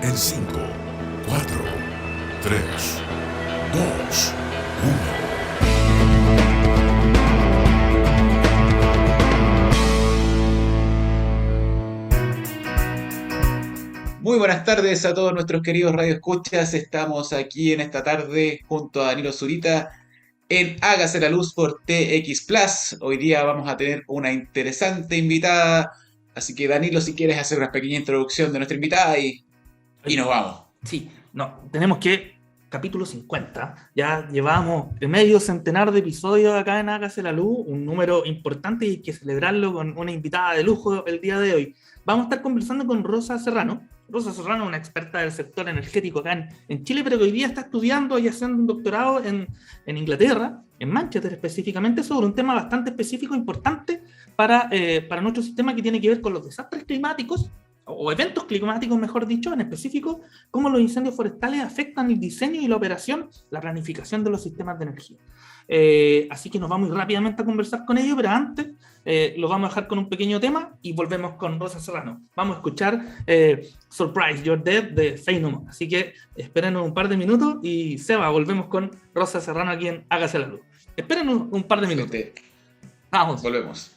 en 5, 4, 3, 2, 1. Muy buenas tardes a todos nuestros queridos radioescuchas. Estamos aquí en esta tarde junto a Danilo Zurita en Hágase la Luz por TX Plus. Hoy día vamos a tener una interesante invitada. Así que Danilo, si quieres hacer una pequeña introducción de nuestra invitada y nos vamos. Sí, no, tenemos que, capítulo 50, ya llevamos medio centenar de episodios acá en Hágase la Luz, un número importante y hay que celebrarlo con una invitada de lujo el día de hoy. Vamos a estar conversando con Rosa Serrano. Rosa Serrano, una experta del sector energético acá en Chile, pero que hoy día está estudiando y haciendo un doctorado en Inglaterra, en Manchester específicamente, sobre un tema bastante específico, importante para nuestro sistema, que tiene que ver con los desastres climáticos, o eventos climáticos, mejor dicho, en específico, cómo los incendios forestales afectan el diseño y la operación, la planificación de los sistemas de energía. Así que nos vamos rápidamente a conversar con ellos, pero antes lo vamos a dejar con un pequeño tema y volvemos con Rosa Serrano. Vamos a escuchar Surprise, You're Dead de Faith No More. Así que espérenos un par de minutos y Seba, volvemos con Rosa Serrano aquí en Hágase la Luz. Espérenos un par de minutos. Vamos. Volvemos.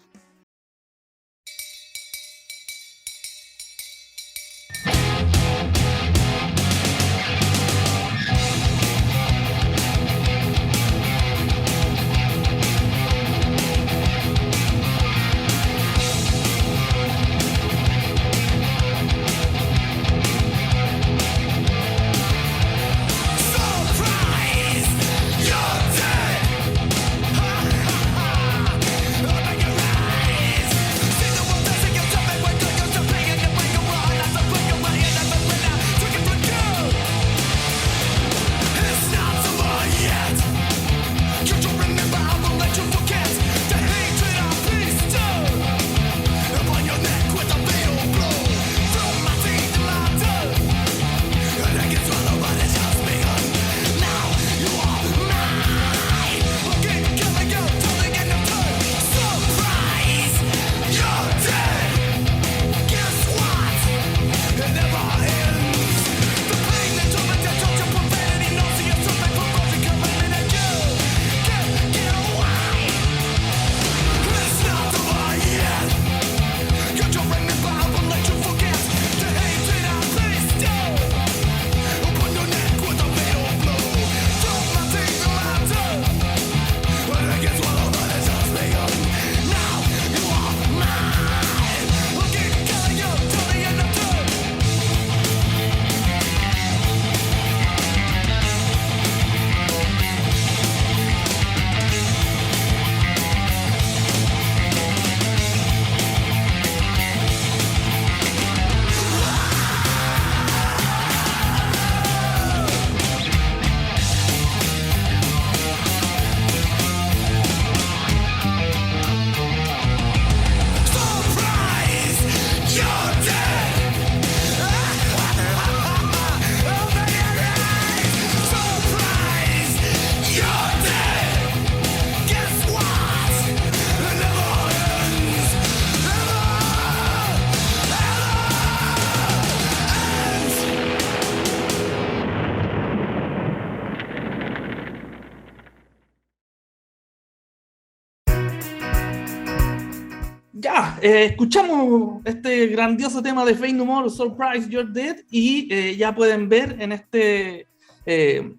Ya, escuchamos este grandioso tema de Faith No More, Surprise, You're Dead, y ya pueden ver en este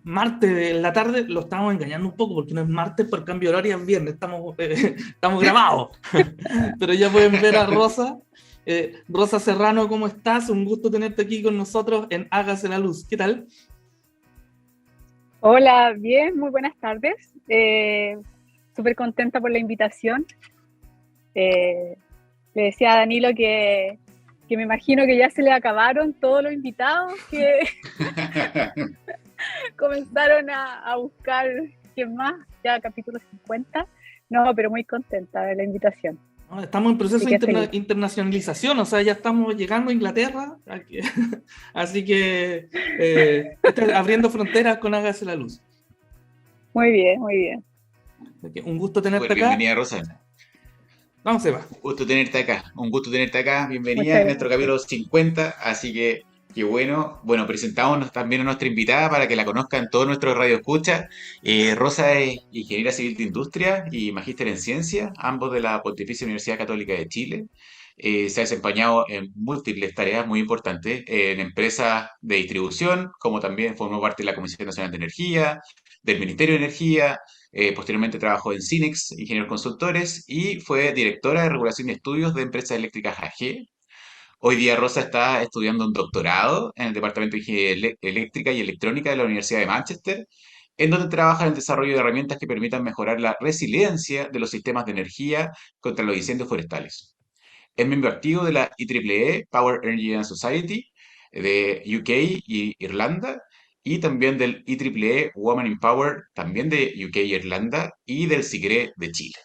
martes de la tarde, lo estamos engañando un poco porque no es martes, por cambio de horario es viernes, estamos grabados, pero ya pueden ver a Rosa. Rosa Serrano, ¿cómo estás? Un gusto tenerte aquí con nosotros en Hágase la Luz. ¿Qué tal? Hola, bien, muy buenas tardes. Súper contenta por la invitación. Le decía a Danilo que me imagino que ya se le acabaron todos los invitados que comenzaron a buscar quién más, ya capítulo 50. No, pero muy contenta de la invitación. Estamos en proceso de internacionalización, o sea, ya estamos llegando a Inglaterra, así que abriendo fronteras con Hágase la Luz. Muy bien, muy bien. Un gusto tenerte acá. Bienvenida, Rosa. Vamos, Eva. Un gusto tenerte acá, bienvenida en nuestro capítulo 50, así que Qué bueno. Bueno, presentamos también a nuestra invitada para que la conozcan todos nuestros radioescuchas. Rosa es ingeniera civil de industria y magíster en ciencia, ambos de la Pontificia Universidad Católica de Chile. Se ha desempeñado en múltiples tareas muy importantes en empresas de distribución, como también formó parte de la Comisión Nacional de Energía, del Ministerio de Energía. Posteriormente trabajó en Cinex, Ingenieros Consultores, y fue directora de regulación y estudios de empresas eléctricas AG. Hoy día Rosa está estudiando un doctorado en el Departamento de Ingeniería Eléctrica y Electrónica de la Universidad de Manchester, en donde trabaja en el desarrollo de herramientas que permitan mejorar la resiliencia de los sistemas de energía contra los incendios forestales. Es miembro activo de la IEEE, Power Energy and Society, de UK y Irlanda, y también del IEEE Women in Power, también de UK y Irlanda, y del SIGRE de Chile.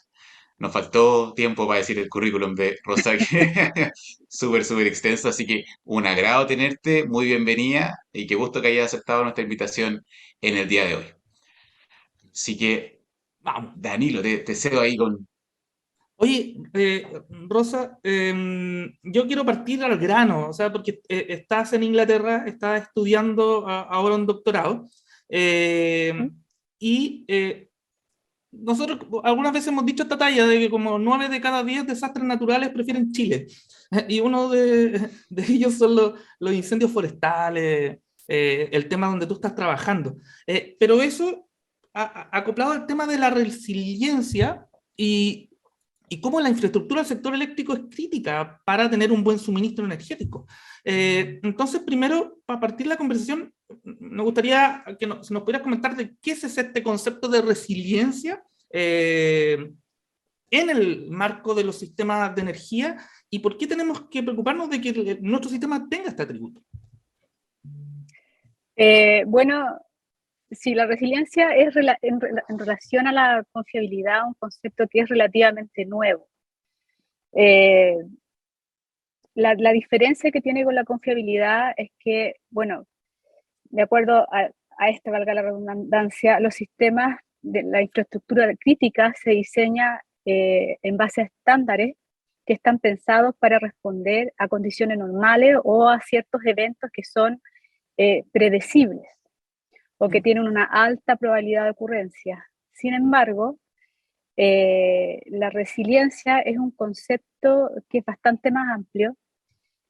Nos faltó tiempo para decir el currículum de Rosa, que súper, súper extenso, así que un agrado tenerte, muy bienvenida y qué gusto que hayas aceptado nuestra invitación en el día de hoy. Así que, Vamos. Danilo, te cedo ahí con... Oye, Rosa, yo quiero partir al grano, o sea, porque estás en Inglaterra, estás estudiando ahora un doctorado, ¿Mm? y nosotros algunas veces hemos dicho esta talla de que como 9 de cada 10 desastres naturales prefieren Chile, y uno de ellos son los incendios forestales, el tema donde tú estás trabajando. Pero eso acoplado al tema de la resiliencia y cómo la infraestructura del sector eléctrico es crítica para tener un buen suministro energético. Entonces, primero, para partir la conversación, me gustaría que si nos pudieras comentar de qué es este concepto de resiliencia en el marco de los sistemas de energía y por qué tenemos que preocuparnos de que nuestro sistema tenga este atributo. Bueno, sí, la resiliencia es en relación a la confiabilidad, un concepto que es relativamente nuevo. La diferencia que tiene con la confiabilidad es que, bueno, de acuerdo a esta, valga la redundancia, los sistemas de la infraestructura crítica se diseña en base a estándares que están pensados para responder a condiciones normales o a ciertos eventos que son predecibles o que tienen una alta probabilidad de ocurrencia. Sin embargo, la resiliencia es un concepto que es bastante más amplio.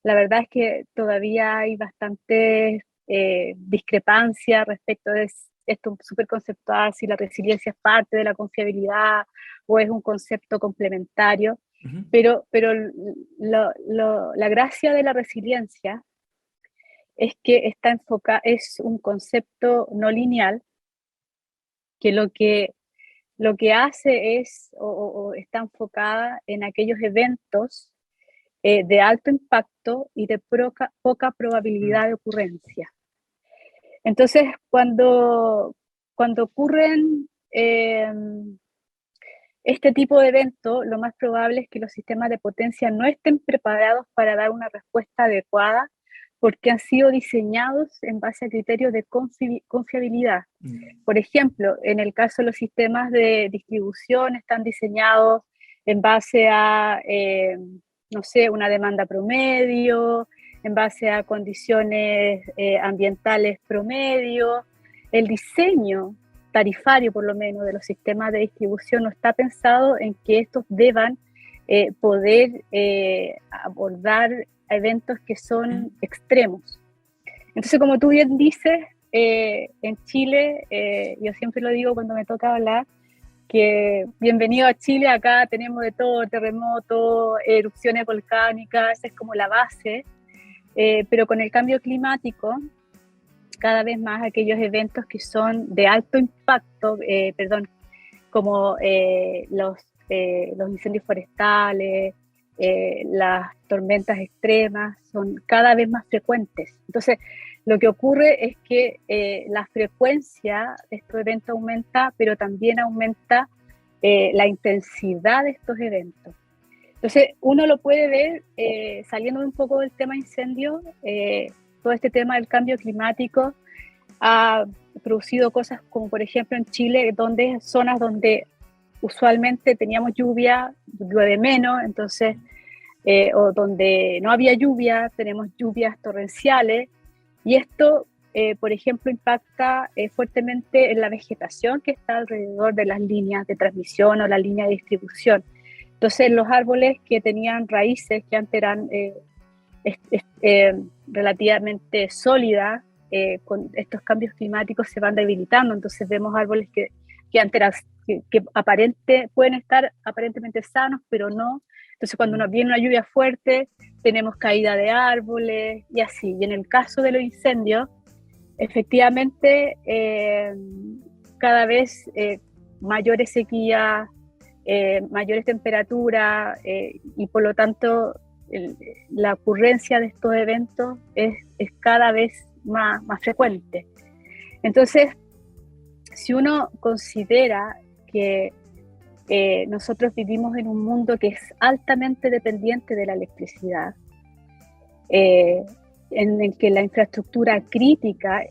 La verdad es que todavía hay bastante discrepancia respecto de esto súper conceptual, si la resiliencia es parte de la confiabilidad o es un concepto complementario, pero la gracia de la resiliencia es que está es un concepto no lineal, que lo que hace es, o está enfocada en aquellos eventos de alto impacto y de poca probabilidad de ocurrencia. Entonces, cuando ocurren este tipo de eventos, lo más probable es que los sistemas de potencia no estén preparados para dar una respuesta adecuada porque han sido diseñados en base a criterios de confiabilidad. Por ejemplo, en el caso de los sistemas de distribución están diseñados en base a, no sé, una demanda promedio, en base a condiciones ambientales promedio. El diseño tarifario, por lo menos, de los sistemas de distribución no está pensado en que estos deban poder abordar eventos que son extremos. Entonces, como tú bien dices, en Chile, yo siempre lo digo cuando me toca hablar, que bienvenido a Chile, acá tenemos de todo, terremotos, erupciones volcánicas, esa es como la base, pero con el cambio climático, cada vez más aquellos eventos que son de alto impacto, como los incendios forestales, las tormentas extremas son cada vez más frecuentes. Entonces, lo que ocurre es que la frecuencia de estos eventos aumenta, pero también aumenta la intensidad de estos eventos. Entonces, uno lo puede ver saliendo un poco del tema incendio, todo este tema del cambio climático ha producido cosas como, por ejemplo, en Chile, donde zonas donde usualmente teníamos lluvia, llueve menos, entonces, o donde no había lluvia, tenemos lluvias torrenciales, Y esto, por ejemplo, impacta fuertemente en la vegetación que está alrededor de las líneas de transmisión o la línea de distribución. Entonces, los árboles que tenían raíces que antes eran relativamente sólidas, con estos cambios climáticos se van debilitando. Entonces, vemos árboles que antes eran, que pueden estar aparentemente sanos, pero no. Entonces, cuando nos viene una lluvia fuerte, tenemos caída de árboles y así. Y en el caso de los incendios, efectivamente, cada vez mayores sequías, mayores temperaturas, y por lo tanto la ocurrencia de estos eventos es cada vez más frecuente. Entonces, si uno considera que nosotros vivimos en un mundo que es altamente dependiente de la electricidad, en el que la infraestructura crítica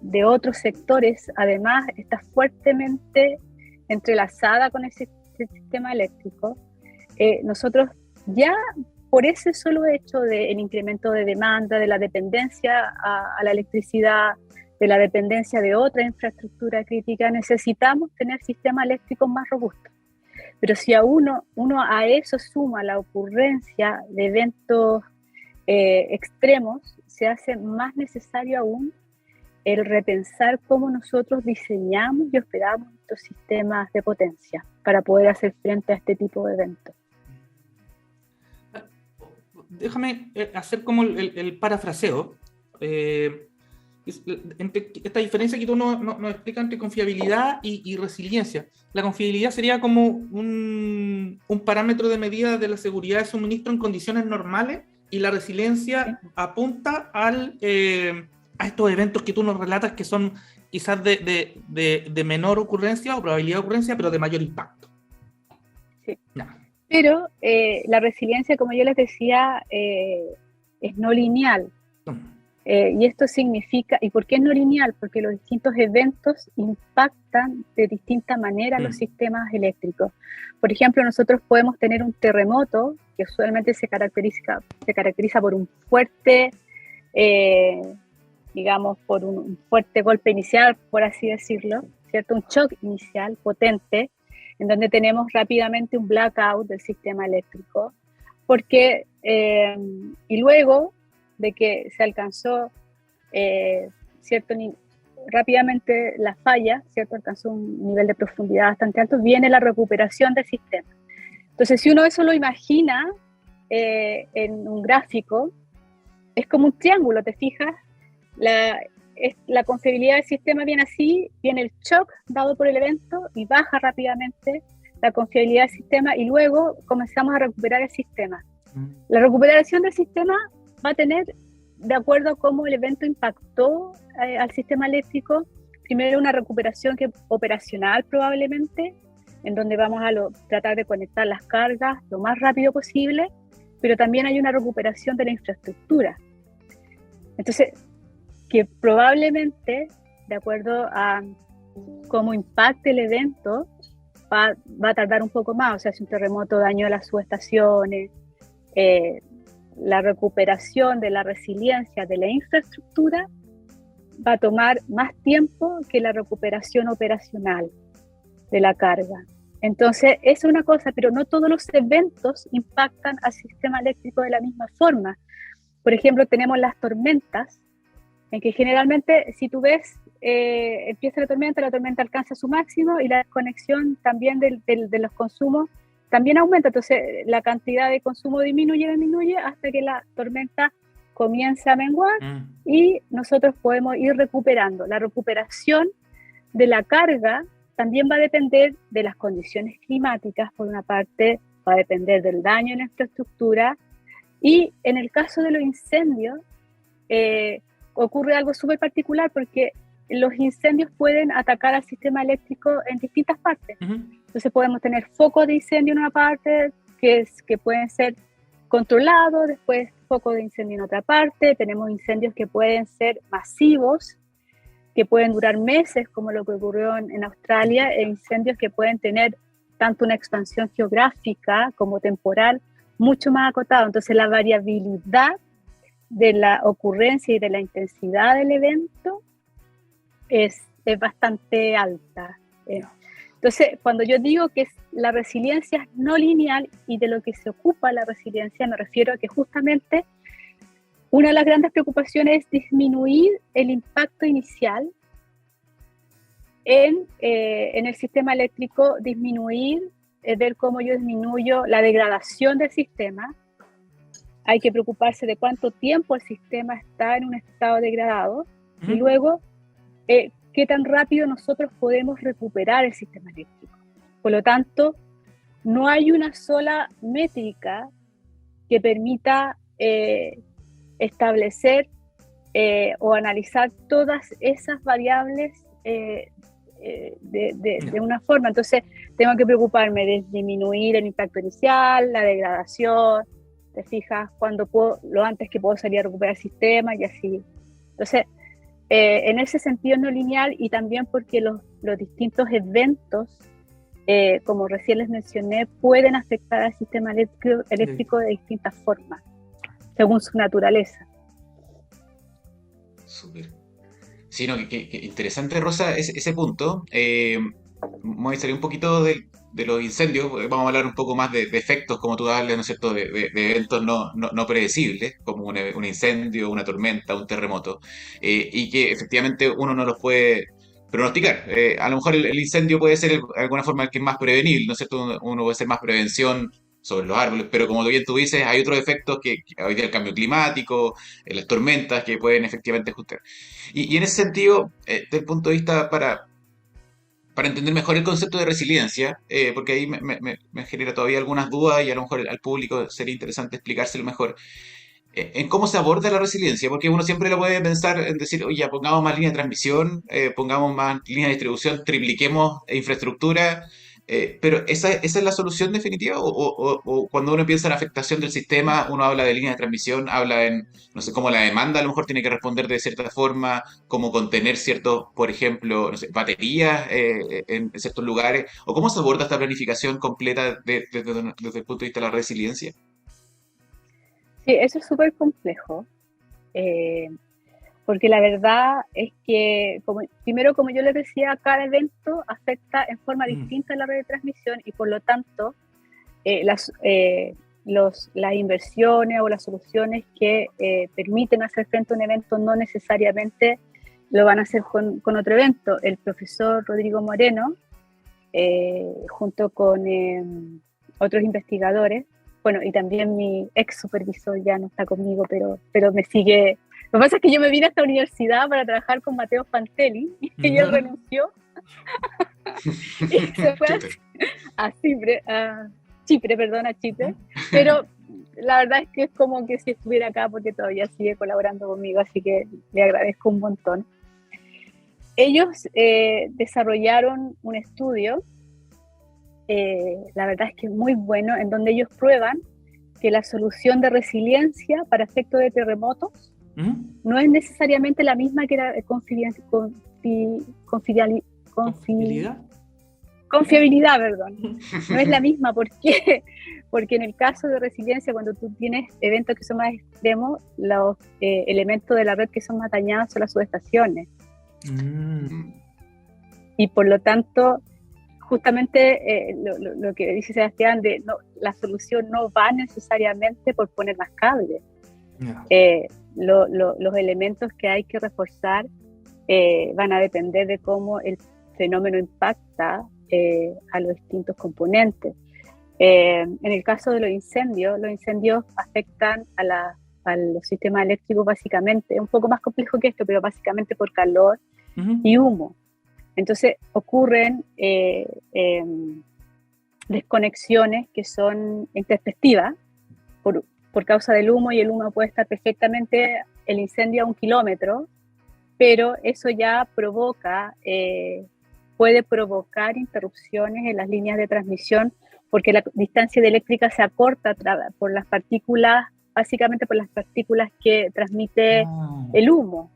de otros sectores además está fuertemente entrelazada con ese sistema eléctrico, nosotros ya por ese solo hecho del incremento de demanda, de la dependencia a la electricidad, de la dependencia de otra infraestructura crítica, necesitamos tener sistemas eléctricos más robustos. Pero si uno a eso suma la ocurrencia de eventos extremos, se hace más necesario aún el repensar cómo nosotros diseñamos y operamos estos sistemas de potencia para poder hacer frente a este tipo de eventos. Déjame hacer como el parafraseo. Esta diferencia que tú nos explicas entre confiabilidad y resiliencia. La confiabilidad sería como un parámetro de medida de la seguridad de suministro en condiciones normales, y la resiliencia apunta a estos eventos que tú nos relatas, que son quizás de menor ocurrencia o probabilidad de ocurrencia, pero de mayor impacto. Sí. No. Pero la resiliencia, como yo les decía, es no lineal. Y esto significa, ¿y por qué es no lineal? Porque los distintos eventos impactan de distinta manera los sistemas eléctricos. Por ejemplo, nosotros podemos tener un terremoto que usualmente se caracteriza por un fuerte, digamos, por un fuerte golpe inicial, por así decirlo, ¿cierto? Un shock inicial potente, en donde tenemos rápidamente un blackout del sistema eléctrico, porque, y luego de que se alcanzó rápidamente la falla, ¿cierto? Alcanzó un nivel de profundidad bastante alto, viene la recuperación del sistema. Entonces, si uno eso lo imagina en un gráfico, es como un triángulo, ¿te fijas? La confiabilidad del sistema viene así, viene el shock dado por el evento y baja rápidamente la confiabilidad del sistema, y luego comenzamos a recuperar el sistema. La recuperación del sistema va a tener, de acuerdo a cómo el evento impactó al sistema eléctrico, primero una recuperación operacional probablemente, en donde vamos a tratar de conectar las cargas lo más rápido posible, pero también hay una recuperación de la infraestructura. Entonces, que probablemente, de acuerdo a cómo impacte el evento, va a tardar un poco más. O sea, si un terremoto dañó las subestaciones, la recuperación de la resiliencia de la infraestructura va a tomar más tiempo que la recuperación operacional de la carga. Entonces, es una cosa, pero no todos los eventos impactan al sistema eléctrico de la misma forma. Por ejemplo, tenemos las tormentas, en que generalmente, si tú ves, empieza la tormenta alcanza su máximo y la desconexión también de los consumos también aumenta. Entonces, la cantidad de consumo disminuye hasta que la tormenta comienza a menguar y nosotros podemos ir recuperando. La recuperación de la carga también va a depender de las condiciones climáticas, por una parte, va a depender del daño en la infraestructura, y en el caso de los incendios, ocurre algo súper particular, porque los incendios pueden atacar al sistema eléctrico en distintas partes. Entonces podemos tener focos de incendio en una parte que pueden ser controlados, después focos de incendio en otra parte, tenemos incendios que pueden ser masivos, que pueden durar meses, como lo que ocurrió en Australia, e incendios que pueden tener tanto una expansión geográfica como temporal mucho más acotada. Entonces la variabilidad de la ocurrencia y de la intensidad del evento es bastante alta. Entonces, cuando yo digo que la resiliencia es no lineal y de lo que se ocupa la resiliencia, me refiero a que justamente una de las grandes preocupaciones es disminuir el impacto inicial en el sistema eléctrico, ver cómo yo disminuyo la degradación del sistema. Hay que preocuparse de cuánto tiempo el sistema está en un estado degradado y luego qué tan rápido nosotros podemos recuperar el sistema eléctrico. Por lo tanto, no hay una sola métrica que permita establecer o analizar todas esas variables de una forma. Entonces, tengo que preocuparme de disminuir el impacto inicial, la degradación, te fijas, lo antes que puedo salir a recuperar el sistema y así. Entonces, en ese sentido no lineal, y también porque los distintos eventos, como recién les mencioné, pueden afectar al sistema eléctrico de distintas formas, según su naturaleza. Súper. Sí, no, que interesante, Rosa, ese punto. Voy a salir un poquito de los incendios, vamos a hablar un poco más de efectos, como tú hablas, ¿no es cierto?, de eventos no predecibles, como un incendio, una tormenta, un terremoto, y que efectivamente uno no los puede pronosticar. A lo mejor el incendio puede ser de alguna forma el que es más prevenible, ¿no es cierto? Uno puede hacer más prevención sobre los árboles, pero como bien tú dices, hay otros efectos que hoy día el cambio climático, las tormentas que pueden efectivamente ajustar. Y en ese sentido, desde el punto de vista para entender mejor el concepto de resiliencia, porque ahí me genera todavía algunas dudas y a lo mejor al público sería interesante explicárselo mejor, en cómo se aborda la resiliencia, porque uno siempre lo puede pensar en decir, oye, ya pongamos más líneas de transmisión, pongamos más líneas de distribución, tripliquemos infraestructura, pero ¿esa es la solución definitiva? O cuando uno piensa en afectación del sistema, uno habla de líneas de transmisión, habla en, no sé, cómo la demanda a lo mejor tiene que responder de cierta forma, cómo contener ciertos, por ejemplo, no sé, baterías en ciertos lugares, o cómo se aborda esta planificación completa desde el punto de vista de la resiliencia? Sí, eso es súper complejo, porque la verdad es que, primero, como yo les decía, cada evento afecta en forma distinta la red de transmisión y por lo tanto las inversiones o las soluciones que permiten hacer frente a un evento no necesariamente lo van a hacer con otro evento. El profesor Rodrigo Moreno, junto con otros investigadores, bueno, y también mi ex supervisor ya no está conmigo, pero me sigue. Lo que pasa es que yo me vine a esta universidad para trabajar con Mateo Fantelli y él renunció y se fue a Chipre, pero la verdad es que es como que si estuviera acá porque todavía sigue colaborando conmigo, así que le agradezco un montón. Ellos desarrollaron un estudio, la verdad es que es muy bueno, en donde ellos prueban que la solución de resiliencia para efectos de terremotos no es necesariamente la misma que la confiabilidad, perdón. No es la misma. ¿Por qué? Porque en el caso de resiliencia, cuando tú tienes eventos que son más extremos, los elementos de la red que son más dañados son las subestaciones. Y por lo tanto, justamente lo que dice Sebastián, la solución no va necesariamente por poner más cables. Los elementos que hay que reforzar van a depender de cómo el fenómeno impacta a los distintos componentes. En el caso de los incendios afectan a los sistemas eléctricos básicamente, es un poco más complejo que esto, pero básicamente por calor y humo. Entonces ocurren desconexiones que son intempestivas por causa del humo, y el humo puede estar perfectamente el incendio a 1 kilómetro, pero eso ya puede provocar interrupciones en las líneas de transmisión porque la distancia eléctrica se acorta por las partículas, básicamente por las partículas que transmite el humo.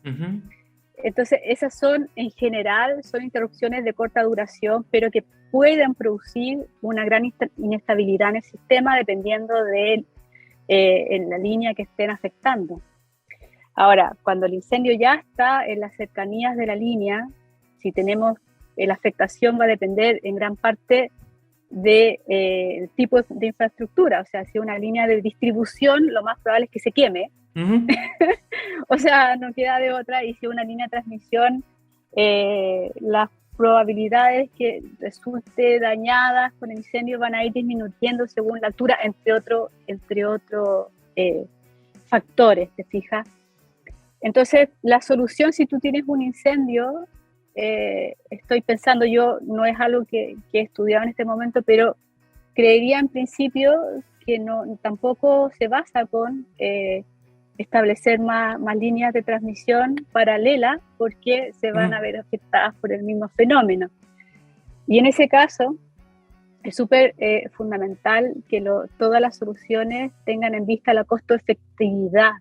Entonces, esas son, en general, son interrupciones de corta duración, pero que pueden producir una gran inestabilidad en el sistema dependiendo de en la línea que estén afectando. Ahora, cuando el incendio ya está en las cercanías de la línea, si tenemos, la afectación va a depender en gran parte del tipo de infraestructura. O sea, si es una línea de distribución, lo más probable es que se queme. Ujú. O sea, no queda de otra. Y si es una línea de transmisión, las probabilidades que resulte dañadas con el incendio van a ir disminuyendo según la altura, entre otros factores, ¿te fijas? Entonces, la solución, si tú tienes un incendio, estoy pensando yo, no es algo que he estudiado en este momento, pero creería en principio que tampoco se basa con establecer más líneas de transmisión paralelas, porque se van a ver afectadas por el mismo fenómeno. Y en ese caso, es súper fundamental que todas las soluciones tengan en vista la costo-efectividad.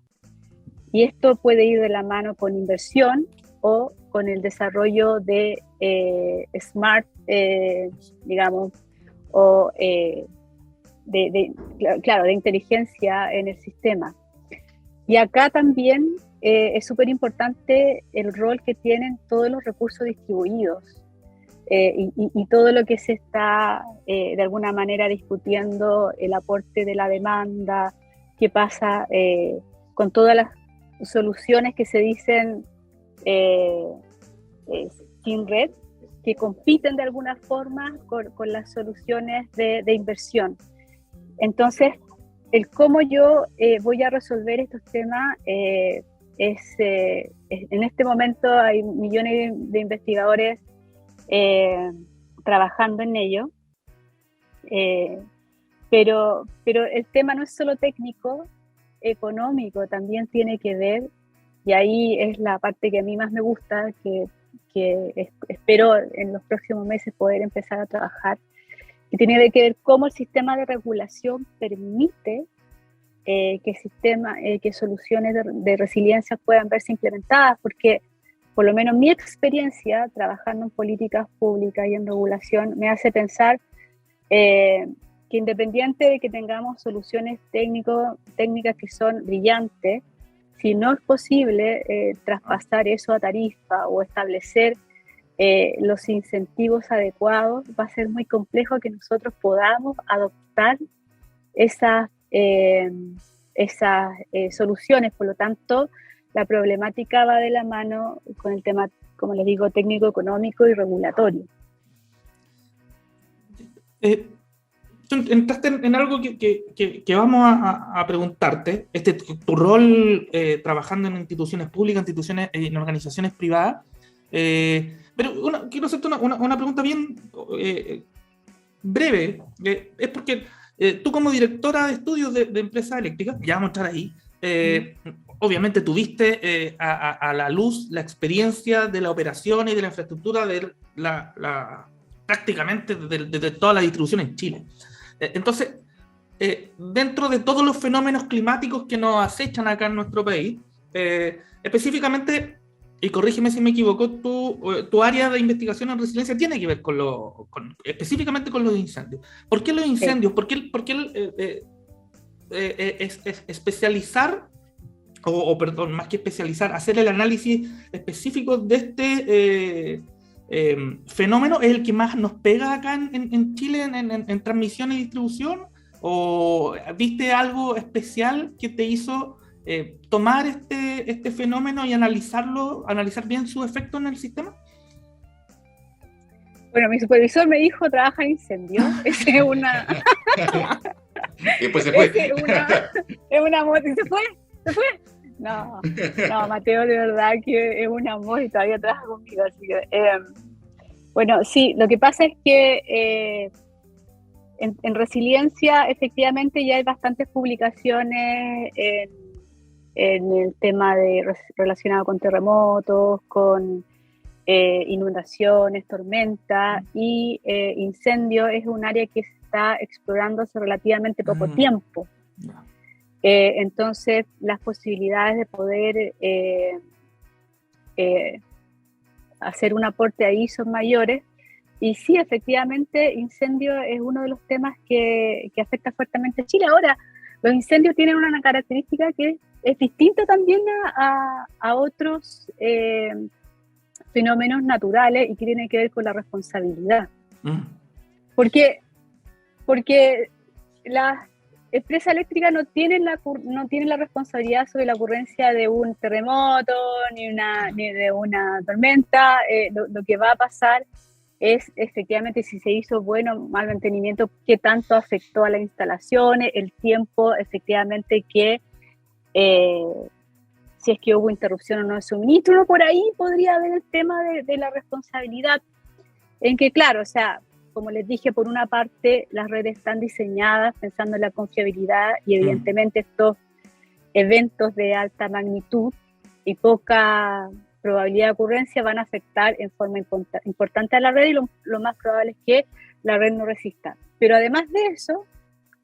Y esto puede ir de la mano con inversión o con el desarrollo de smart, digamos, o de inteligencia en el sistema. Y acá también es súper importante el rol que tienen todos los recursos distribuidos y todo lo que se está de alguna manera discutiendo, el aporte de la demanda, qué pasa con todas las soluciones que se dicen sin red, que compiten de alguna forma con las soluciones de inversión. Entonces, el cómo yo voy a resolver estos temas en este momento hay millones de investigadores trabajando en ello, pero el tema no es solo técnico, económico también tiene que ver, y ahí es la parte que a mí más me gusta, que espero en los próximos meses poder empezar a trabajar, que tiene que ver cómo el sistema de regulación permite que soluciones de resiliencia puedan verse implementadas, porque por lo menos mi experiencia trabajando en políticas públicas y en regulación me hace pensar que independiente de que tengamos soluciones técnicas que son brillantes, si no es posible traspasar eso a tarifa o establecer los incentivos adecuados, va a ser muy complejo que nosotros podamos adoptar esas soluciones. Por lo tanto, la problemática va de la mano con el tema, como les digo, técnico, económico y regulatorio. Entraste en algo que vamos a preguntarte. Tu rol trabajando en instituciones públicas, en organizaciones privadas. Pero quiero hacerte una pregunta bien breve. Es porque tú, como directora de estudios de empresas eléctricas, ya vamos a estar ahí, obviamente tuviste a la luz la experiencia de la operación y de la infraestructura de prácticamente de toda la distribución en Chile. Entonces, dentro de todos los fenómenos climáticos que nos acechan acá en nuestro país, específicamente, y corrígeme si me equivoco, tu área de investigación en resiliencia tiene que ver específicamente con los incendios. ¿Por qué los incendios? ¿Por qué especializar, perdón, más que especializar, hacer el análisis específico de este fenómeno es el que más nos pega acá en Chile en transmisión y distribución? ¿O viste algo especial que te hizo tomar este fenómeno y analizar bien su efecto en el sistema? Bueno, mi supervisor me dijo, trabaja en incendios. Esa es una... Y después se fue. Es un amor. ¿Y se fue? No, Mateo, de verdad que es un amor y todavía trabaja conmigo. Así que, bueno, sí, lo que pasa es que en resiliencia efectivamente ya hay bastantes publicaciones en el tema relacionado con terremotos, con inundaciones, tormentas y incendio. Es un área que se está explorando hace relativamente poco tiempo. Entonces, las posibilidades de poder hacer un aporte ahí son mayores. Y sí, efectivamente, incendio es uno de los temas que afecta fuertemente a Chile. Ahora, los incendios tienen una característica que es distinto también a otros fenómenos naturales y que tiene que ver con la responsabilidad. Porque las empresas eléctricas no tienen la responsabilidad sobre la ocurrencia de un terremoto ni de una tormenta. Lo que va a pasar es efectivamente si se hizo bueno o mal mantenimiento, qué tanto afectó a las instalaciones, el tiempo efectivamente que si es que hubo interrupción o no de suministro. Uno por ahí podría ver el tema de la responsabilidad, en que claro, o sea, como les dije, por una parte las redes están diseñadas pensando en la confiabilidad y evidentemente estos eventos de alta magnitud y poca probabilidad de ocurrencia van a afectar en forma importante a la red y lo más probable es que la red no resista. Pero además de eso,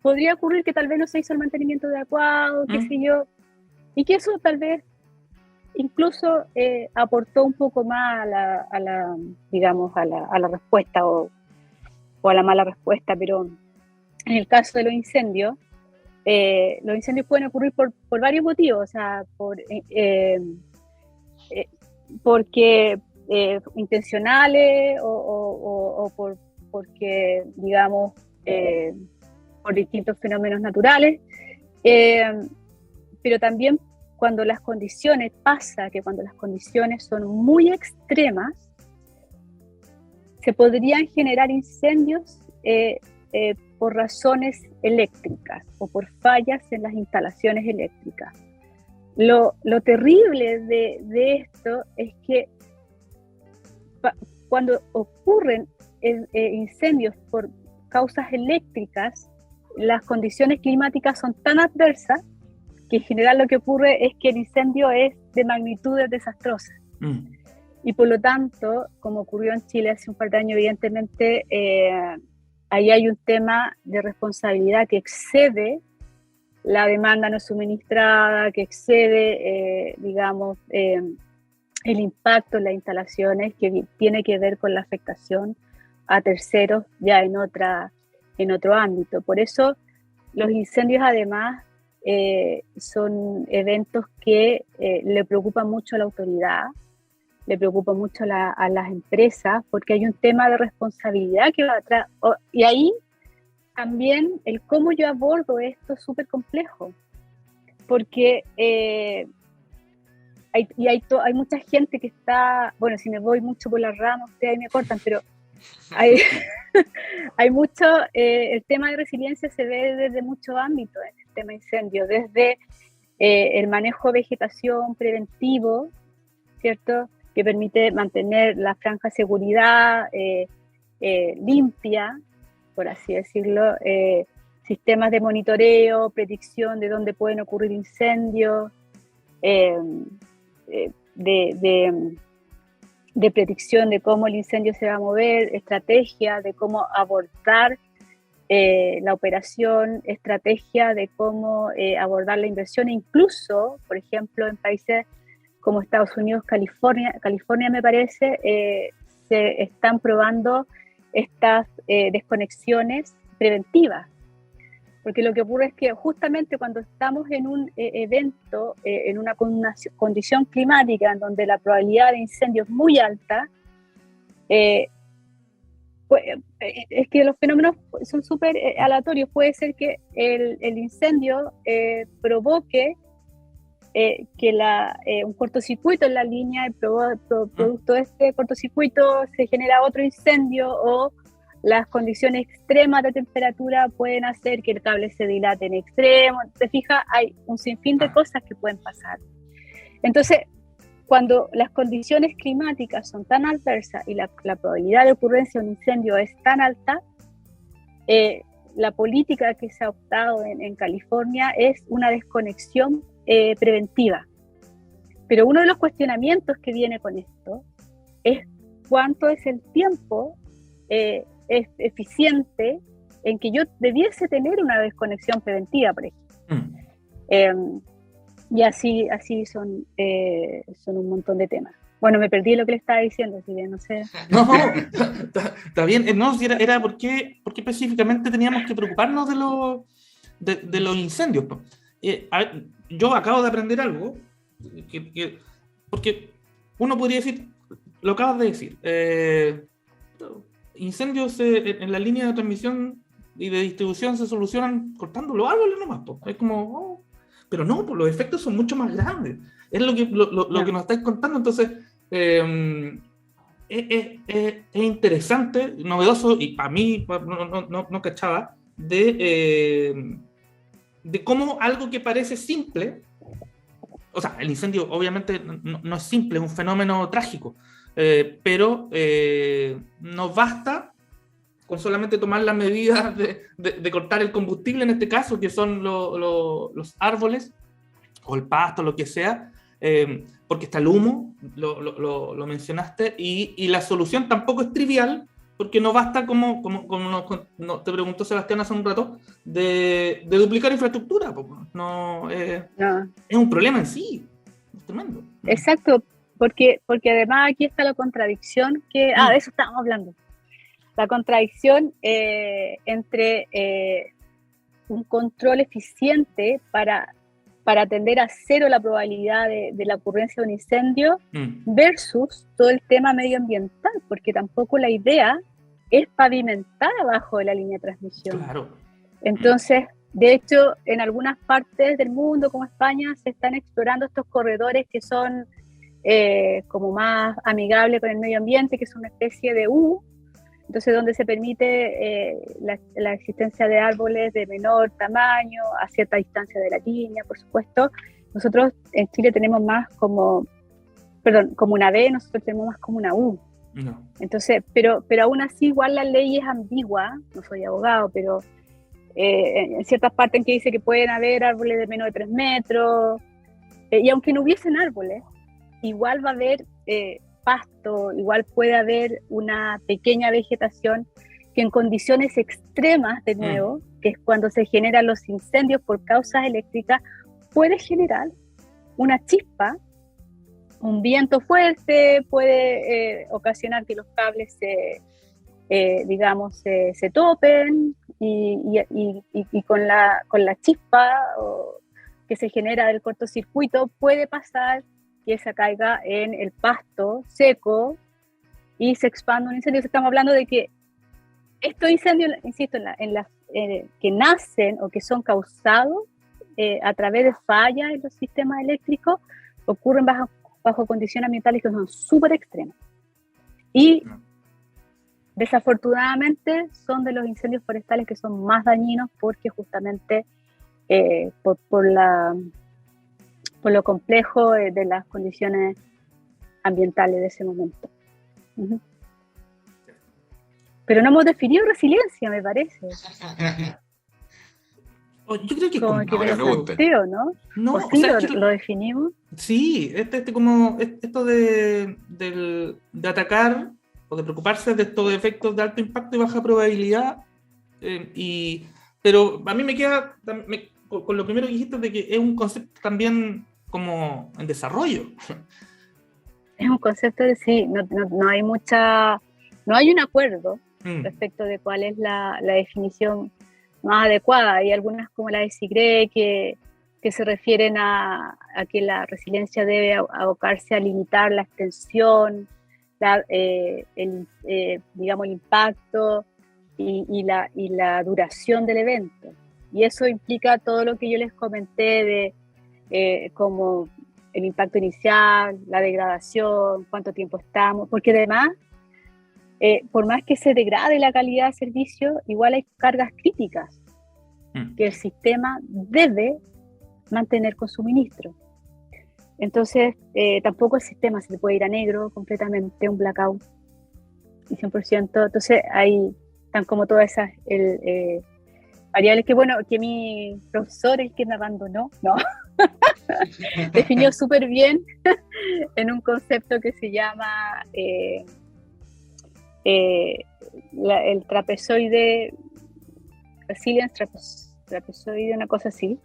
podría ocurrir que tal vez no se hizo el mantenimiento adecuado, qué sé yo, y que eso tal vez incluso aportó un poco más a la respuesta o a la mala respuesta. Pero en el caso de los incendios pueden ocurrir por varios motivos, o sea, porque intencionales o porque, digamos, por distintos fenómenos naturales, pero también cuando las condiciones son muy extremas, se podrían generar incendios por razones eléctricas o por fallas en las instalaciones eléctricas. Lo terrible de esto es que cuando ocurren incendios por causas eléctricas, las condiciones climáticas son tan adversas que en general lo que ocurre es que el incendio es de magnitudes desastrosas. Y por lo tanto, como ocurrió en Chile hace un par de años, evidentemente ahí hay un tema de responsabilidad que excede la demanda no suministrada, que excede, el impacto en las instalaciones, que tiene que ver con la afectación a terceros ya en otro ámbito. Por eso los incendios además son eventos que le preocupan mucho a la autoridad, le preocupa mucho a las empresas, porque hay un tema de responsabilidad que va atrás. Y ahí también el cómo yo abordo esto es súper complejo, porque hay mucha gente que está, bueno, si me voy mucho por las ramas, ustedes ahí me cortan, pero hay mucho, el tema de resiliencia se ve desde muchos ámbitos en el tema incendio, desde el manejo de vegetación preventivo, ¿cierto?, que permite mantener la franja de seguridad limpia, por así decirlo, sistemas de monitoreo, predicción de dónde pueden ocurrir incendios, de predicción de cómo el incendio se va a mover, estrategia de cómo abordar la operación, estrategia de cómo abordar la inversión, e incluso, por ejemplo, en países como Estados Unidos, California me parece, se están probando estas desconexiones preventivas. Porque lo que ocurre es que justamente cuando estamos en un evento, en una condición climática en donde la probabilidad de incendio es muy alta, pues, es que los fenómenos son súper aleatorios. Puede ser que el incendio provoque que un cortocircuito en la línea, y producto de este cortocircuito se genera otro incendio, o las condiciones extremas de temperatura pueden hacer que el cable se dilate en extremo. Te fijas, hay un sinfín de cosas que pueden pasar. Entonces, cuando las condiciones climáticas son tan adversas y la probabilidad de ocurrencia de un incendio es tan alta, la política que se ha optado en California es una desconexión preventiva. Pero uno de los cuestionamientos que viene con esto es cuánto es el tiempo es eficiente en que yo debiese tener una desconexión preventiva, por ejemplo. Y así son un montón de temas. Bueno, me perdí lo que le estaba diciendo, así que no sé. No, está bien. No, si era por qué específicamente teníamos que preocuparnos de los incendios. A ver, yo acabo de aprender algo, porque uno podría decir, lo acabas de decir, incendios en la línea de transmisión y de distribución se solucionan cortando los árboles nomás, po. Es como, pero no, pues los efectos son mucho más grandes. Es lo que nos estáis contando, entonces es interesante, novedoso, y para mí no cachaba, de cómo algo que parece simple, o sea, el incendio obviamente no es simple, es un fenómeno trágico, pero no basta con solamente tomar las medidas de cortar el combustible, en este caso, que son los árboles, o el pasto, lo que sea, porque está el humo, lo mencionaste, y la solución tampoco es trivial, porque no basta, como te preguntó Sebastián hace un rato, de duplicar infraestructura. No. Es un problema en sí, es tremendo. Exacto, porque además aquí está la contradicción de eso estábamos hablando. La contradicción entre un control eficiente para atender a cero la probabilidad de la ocurrencia de un incendio versus todo el tema medioambiental, porque tampoco la idea es pavimentar abajo de la línea de transmisión. Claro. Entonces, de hecho, en algunas partes del mundo, como España, se están explorando estos corredores que son como más amigables con el medio ambiente, que es una especie de U, entonces donde se permite la existencia de árboles de menor tamaño, a cierta distancia de la línea, por supuesto. Nosotros en Chile tenemos más como una B, nosotros tenemos más como una U. No. Entonces, pero aún así igual la ley es ambigua, no soy abogado, pero en ciertas partes en que dice que pueden haber árboles de menos de 3 metros, y aunque no hubiesen árboles, igual va a haber pasto, igual puede haber una pequeña vegetación que en condiciones extremas, de nuevo, que es cuando se generan los incendios por causas eléctricas, puede generar una chispa, un viento fuerte, puede ocasionar que los cables se topen y con la chispa que se genera del cortocircuito puede pasar que esa caiga en el pasto seco y se expanda un incendio. Estamos hablando de que estos incendios, insisto, que nacen o que son causados a través de fallas en los sistemas eléctricos, ocurren bajo condiciones ambientales que son súper extremas. Y desafortunadamente son de los incendios forestales que son más dañinos porque justamente por lo complejo de las condiciones ambientales de ese momento. Uh-huh. Pero no hemos definido resiliencia, me parece. Yo creo que como que planteo, ¿no? No, o sí, lo definimos. Sí, como esto de atacar o de preocuparse de estos efectos de alto impacto y baja probabilidad, pero a mí me queda con lo primero que dijiste de que es un concepto también como en desarrollo. Es un concepto de sí, no hay un acuerdo respecto de cuál es la definición más adecuada. Hay algunas como la de Sigre que se refieren a que la resiliencia debe abocarse a limitar la extensión, el impacto y la duración del evento. Y eso implica todo lo que yo les comenté de como el impacto inicial, la degradación, cuánto tiempo estamos, porque además, por más que se degrade la calidad de servicio, igual hay cargas críticas que el sistema debe mantener con suministro. Entonces, tampoco el sistema se le puede ir a negro completamente, un blackout, y 100%. Entonces, ahí están como todas esas variables que mi profesor, el que me abandonó, ¿no? definió súper bien en un concepto que se llama el trapezoide, resilience trapezoide, una cosa así,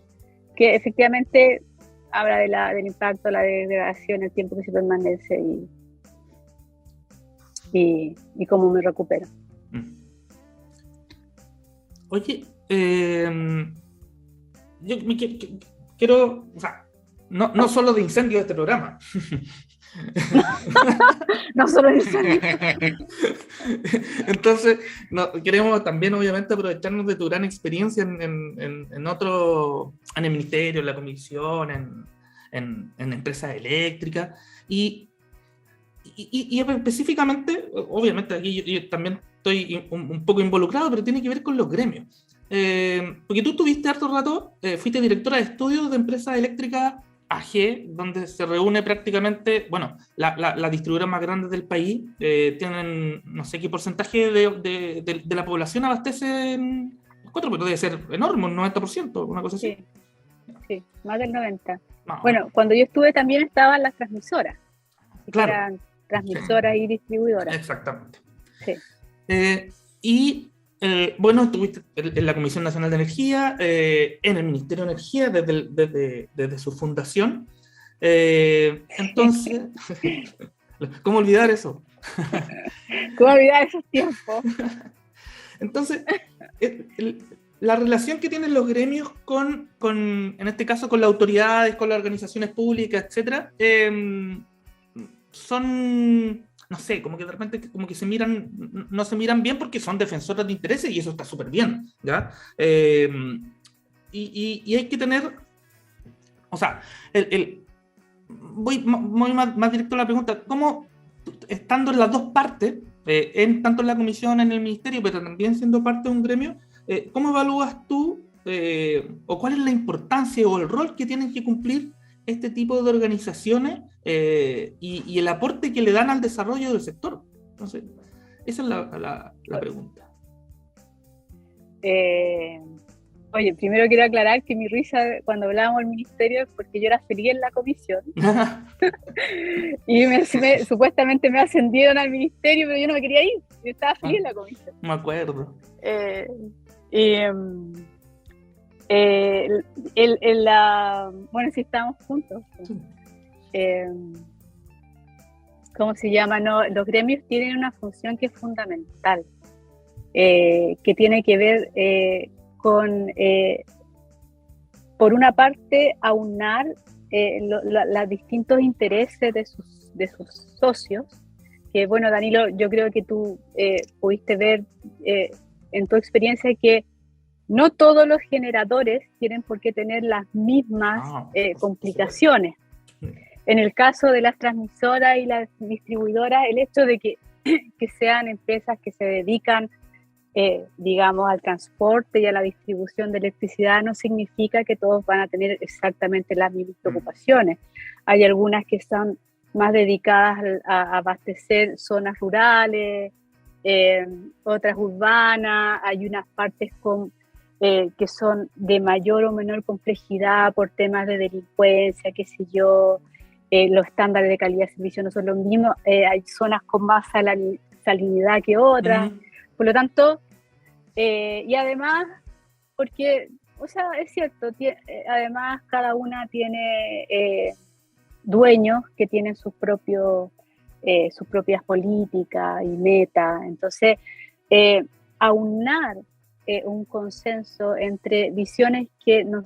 que efectivamente habla del impacto, la degradación, el tiempo que se permanece y cómo me recupero. Oye, yo quiero, o sea, no solo de incendio de este programa. No solo eso. Entonces, queremos también, obviamente, aprovecharnos de tu gran experiencia en otro, en el ministerio, en la comisión, en empresas eléctricas, y específicamente, obviamente, aquí yo también estoy un poco involucrado, pero tiene que ver con los gremios. Porque tú tuviste harto rato, fuiste directora de estudios de empresas eléctricas AG, donde se reúne prácticamente, bueno, las distribuidoras más grandes del país, tienen no sé qué porcentaje de la población abastecen los cuatro, pero debe ser enorme, un 90%, una cosa así. Sí, más del 90%. No. Bueno, cuando yo estuve también estaban las transmisoras. Claro. Eran transmisoras y distribuidoras. Exactamente. Sí. Bueno, estuviste en la Comisión Nacional de Energía, en el Ministerio de Energía desde su fundación. Entonces, ¿cómo olvidar eso? ¿Cómo olvidar esos tiempos? Entonces, la relación que tienen los gremios en este caso, con las autoridades, con las organizaciones públicas, etcétera, son, no sé, como que de repente como que no se miran bien porque son defensoras de intereses, y eso está súper bien, ¿ya? Y hay que tener, o sea, voy más directo a la pregunta, ¿cómo, estando en las dos partes, tanto en la comisión, en el ministerio, pero también siendo parte de un gremio, cómo evalúas tú, o cuál es la importancia o el rol que tienen que cumplir este tipo de organizaciones, y el aporte que le dan al desarrollo del sector? Entonces, esa es la pregunta. Oye, primero quiero aclarar que mi risa cuando hablábamos del ministerio es porque yo era feliz en la comisión y supuestamente me ascendieron al ministerio, pero yo no me quería ir, yo estaba feliz en la comisión. Me acuerdo. Bueno, sí, estábamos juntos. ¿Cómo se llama? No, los gremios tienen una función que es fundamental, que tiene que ver con, por una parte, aunar los distintos intereses de sus socios, que bueno, Danilo, yo creo que tú pudiste ver en tu experiencia que no todos los generadores tienen por qué tener las mismas complicaciones. En el caso de las transmisoras y las distribuidoras, el hecho de que sean empresas que se dedican, digamos, al transporte y a la distribución de electricidad no significa que todos van a tener exactamente las mismas preocupaciones. Hay algunas que están más dedicadas a abastecer zonas rurales, otras urbanas, hay unas partes que son de mayor o menor complejidad por temas de delincuencia, qué sé yo, los estándares de calidad de servicio no son los mismos, hay zonas con más salinidad que otras, por lo tanto, y además, porque, o sea, es cierto, además cada una tiene dueños que tienen sus propias políticas y metas, entonces, aunar un consenso entre visiones que no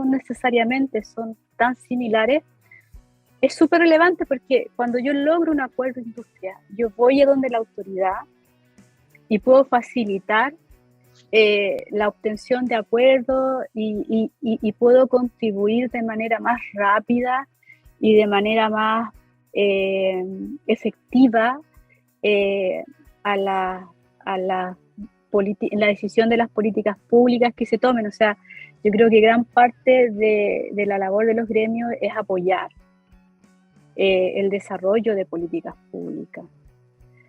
necesariamente son tan similares, es súper relevante, porque cuando yo logro un acuerdo industrial, yo voy a donde la autoridad y puedo facilitar la obtención de acuerdos y puedo contribuir de manera más rápida y de manera más efectiva a la decisión de las políticas públicas que se tomen. O sea, yo creo que gran parte de la labor de los gremios es apoyar el desarrollo de políticas públicas.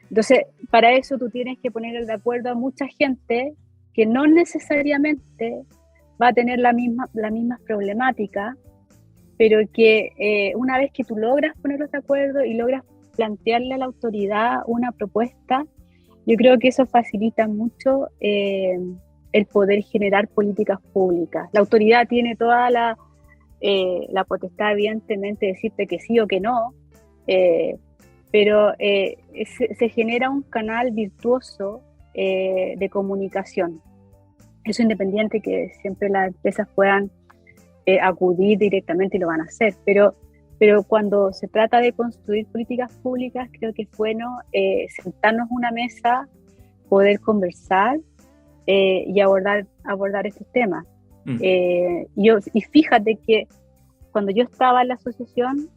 Entonces, para eso tú tienes que poner de acuerdo a mucha gente que no necesariamente va a tener las mismas problemáticas, pero que una vez que tú logras ponerlos de acuerdo y logras plantearle a la autoridad una propuesta, yo creo que eso facilita mucho el poder generar políticas públicas. La autoridad tiene toda la potestad, evidentemente, de decirte que sí o que no, pero se genera un canal virtuoso de comunicación. Eso independiente que siempre las empresas puedan acudir directamente y lo van a hacer, pero cuando se trata de construir políticas públicas, creo que es bueno sentarnos en una mesa, poder conversar y abordar estos temas. Y fíjate que cuando yo estaba en la asociación,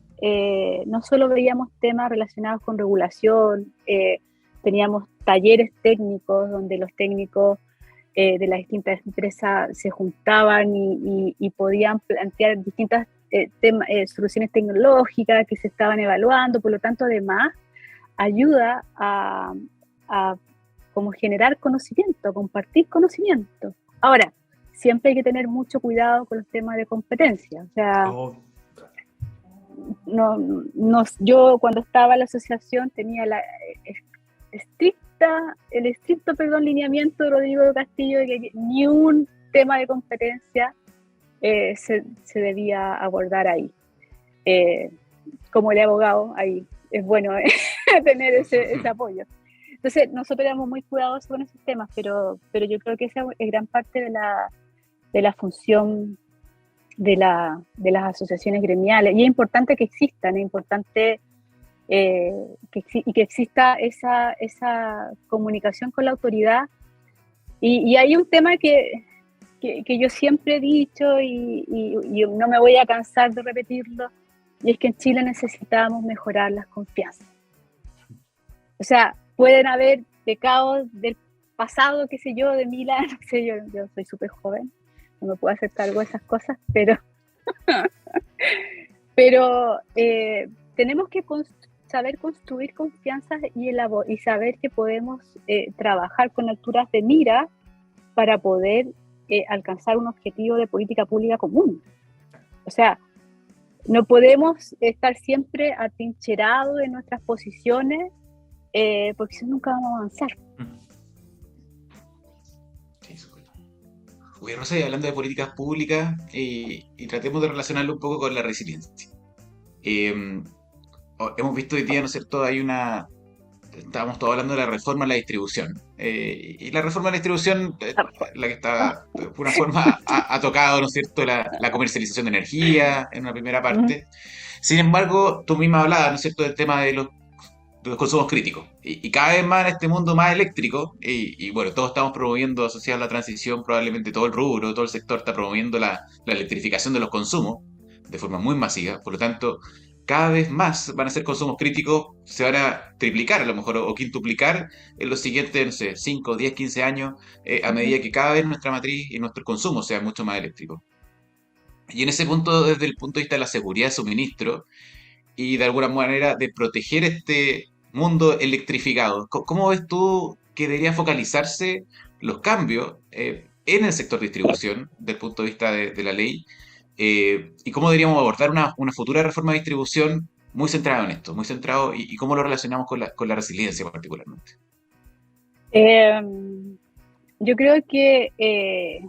no solo veíamos temas relacionados con regulación, teníamos talleres técnicos donde los técnicos de las distintas empresas se juntaban y podían plantear distintas soluciones tecnológicas que se estaban evaluando. Por lo tanto, además, ayuda a como generar conocimiento, a compartir conocimiento. Ahora, siempre hay que tener mucho cuidado con los temas de competencia. O sea, yo cuando estaba en la asociación tenía el estricto lineamiento de Rodrigo Castillo de que ni un tema de competencia se debía abordar ahí. Como el abogado, ahí es bueno tener ese apoyo. Entonces, nosotros éramos muy cuidadosos con esos temas, pero yo creo que esa es gran parte de la función de las asociaciones gremiales. Y es importante que existan, es importante que exista esa comunicación con la autoridad. Y hay un tema que yo siempre he dicho y no me voy a cansar de repetirlo, y es que en Chile necesitamos mejorar las confianzas. O sea, pueden haber pecados del pasado, qué sé yo, de 1000 años, qué sé yo soy súper joven, no me puedo hacer cargo de esas cosas, pero tenemos que saber construir confianzas y saber que podemos trabajar con alturas de mira para poder alcanzar un objetivo de política pública común. O sea, no podemos estar siempre atrincherados en nuestras posiciones porque si no nunca vamos a avanzar. Oye, Rosa, y hablando de políticas públicas, y tratemos de relacionarlo un poco con la resiliencia. Hemos visto hoy día, ¿no es cierto? Estábamos todos hablando de la reforma a la distribución. Y la reforma a la distribución, la que está, de alguna forma, ha tocado, ¿no es cierto?, la comercialización de energía en una primera parte. Sin embargo, tú misma hablabas, ¿no es cierto?, del tema de los consumos críticos. Y cada vez más en este mundo más eléctrico, y bueno, todos estamos promoviendo, asociado a la transición, probablemente todo el rubro, todo el sector está promoviendo la electrificación de los consumos de forma muy masiva. Por lo tanto, cada vez más van a ser consumos críticos, se van a triplicar a lo mejor o quintuplicar en los siguientes, no sé, 5, 10, 15 años, a medida que cada vez nuestra matriz y nuestro consumo sea mucho más eléctrico. Y en ese punto, desde el punto de vista de la seguridad de suministro y de alguna manera de proteger este mundo electrificado, ¿cómo ves tú que debería focalizarse los cambios en el sector distribución, desde el punto de vista de la ley? Y cómo deberíamos abordar una futura reforma de distribución muy centrada en esto, muy centrado, y cómo lo relacionamos con la resiliencia particularmente. Yo creo que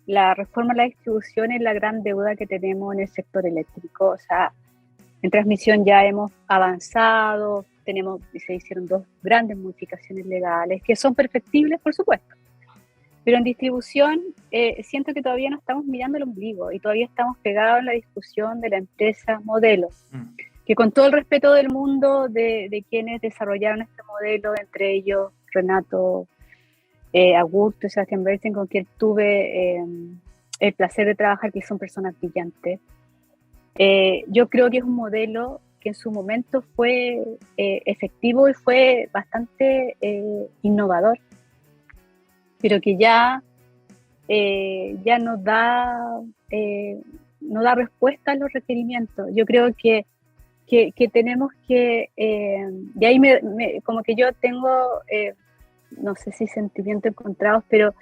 la reforma de la distribución es la gran deuda que tenemos en el sector eléctrico. O sea, en transmisión ya hemos avanzado, se hicieron 2 grandes modificaciones legales que son perfectibles, por supuesto. Pero en distribución siento que todavía no estamos mirando el ombligo y todavía estamos pegados en la discusión de la empresa modelo. Que con todo el respeto del mundo de quienes desarrollaron este modelo, entre ellos Renato Augusto y Sebastián Bernstein, con quien tuve el placer de trabajar, que son personas brillantes. Yo creo que es un modelo que en su momento fue efectivo y fue bastante innovador, pero que ya no da respuesta a los requerimientos. Yo creo que tenemos que, y ahí como que yo tengo, no sé si sentimientos encontrados, pero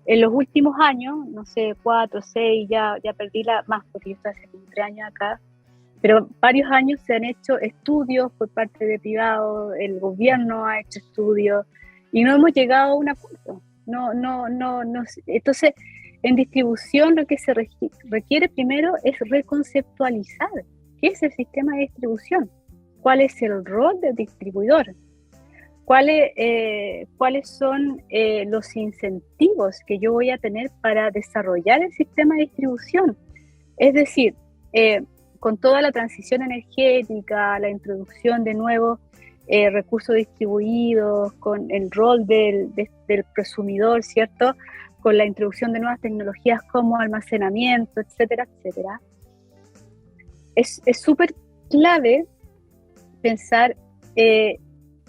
en los últimos años, no sé, 4, 6, ya perdí más, porque yo estoy hace 3 años acá, pero varios años se han hecho estudios por parte de privados, el gobierno ha hecho estudios, y no hemos llegado a un acuerdo. No. Entonces, en distribución lo que se requiere primero es reconceptualizar qué es el sistema de distribución, cuál es el rol del distribuidor, cuáles son los incentivos que yo voy a tener para desarrollar el sistema de distribución, Es decir, con toda la transición energética, la introducción de nuevos recursos distribuidos, con el rol del prosumidor, ¿cierto? Con la introducción de nuevas tecnologías como almacenamiento, etcétera, etcétera. Es súper clave pensar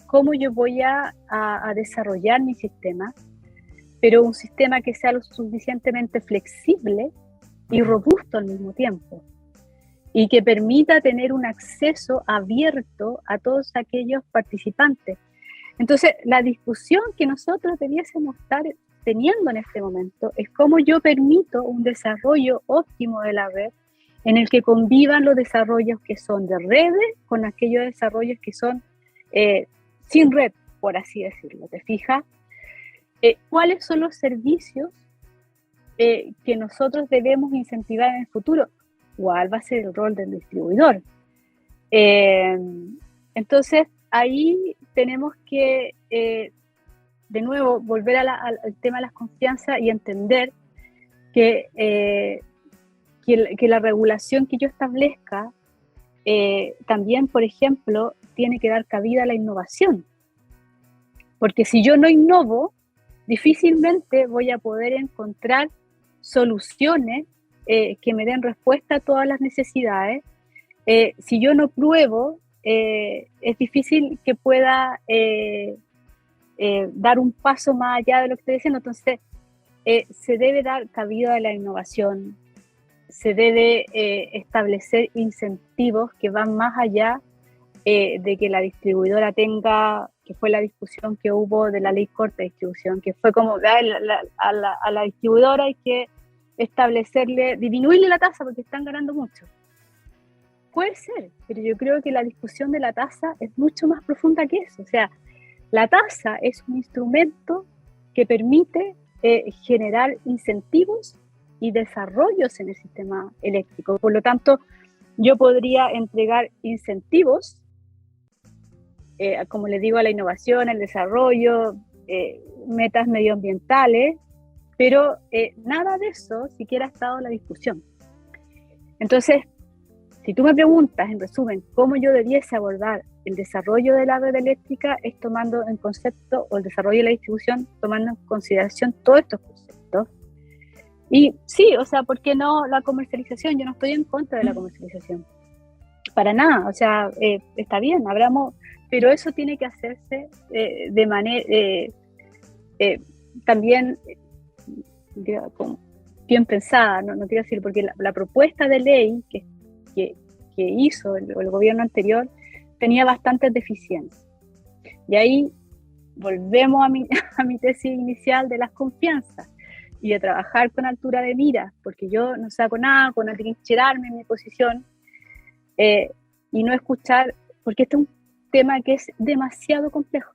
cómo yo voy a desarrollar mi sistema, pero un sistema que sea lo suficientemente flexible y robusto al mismo tiempo, y que permita tener un acceso abierto a todos aquellos participantes. Entonces, la discusión que nosotros debiésemos estar teniendo en este momento es cómo yo permito un desarrollo óptimo de la red en el que convivan los desarrollos que son de redes con aquellos desarrollos que son sin red, por así decirlo. ¿Te fijas? ¿Cuáles son los servicios que nosotros debemos incentivar en el futuro? ¿Cuál va a ser el rol del distribuidor? Entonces, ahí tenemos que, de nuevo, volver al tema de las confianzas y entender que la regulación que yo establezca también, por ejemplo, tiene que dar cabida a la innovación. Porque si yo no innovo, difícilmente voy a poder encontrar soluciones que me den respuesta a todas las necesidades. Si yo no pruebo, es difícil que pueda dar un paso más allá de lo que estoy diciendo. Entonces, se debe dar cabida a la innovación, se debe establecer incentivos que van más allá de que la distribuidora tenga, que fue la discusión que hubo de la ley corta de distribución, que fue como a la distribuidora hay que establecerle, disminuirle la tasa porque están ganando mucho. Puede ser, pero yo creo que la discusión de la tasa es mucho más profunda que eso. O sea, la tasa es un instrumento que permite generar incentivos y desarrollos en el sistema eléctrico. Por lo tanto, yo podría entregar incentivos, como les digo, a la innovación, al desarrollo, metas medioambientales, pero nada de eso siquiera ha estado en la discusión. Entonces, si tú me preguntas, en resumen, cómo yo debiese abordar el desarrollo de la red eléctrica, es tomando en concepto, o el desarrollo de la distribución, tomando en consideración todos estos conceptos. Y sí, o sea, ¿por qué no la comercialización? Yo no estoy en contra de la comercialización. Para nada, o sea, está bien, pero eso tiene que hacerse de manera también bien pensada, no quiero decir, porque la propuesta de ley que hizo el gobierno anterior tenía bastantes deficiencias. Y ahí volvemos a mi tesis inicial de las confianzas y de trabajar con altura de mira, porque yo no saco nada con atrincherarme en mi posición y no escuchar, porque este es un tema que es demasiado complejo.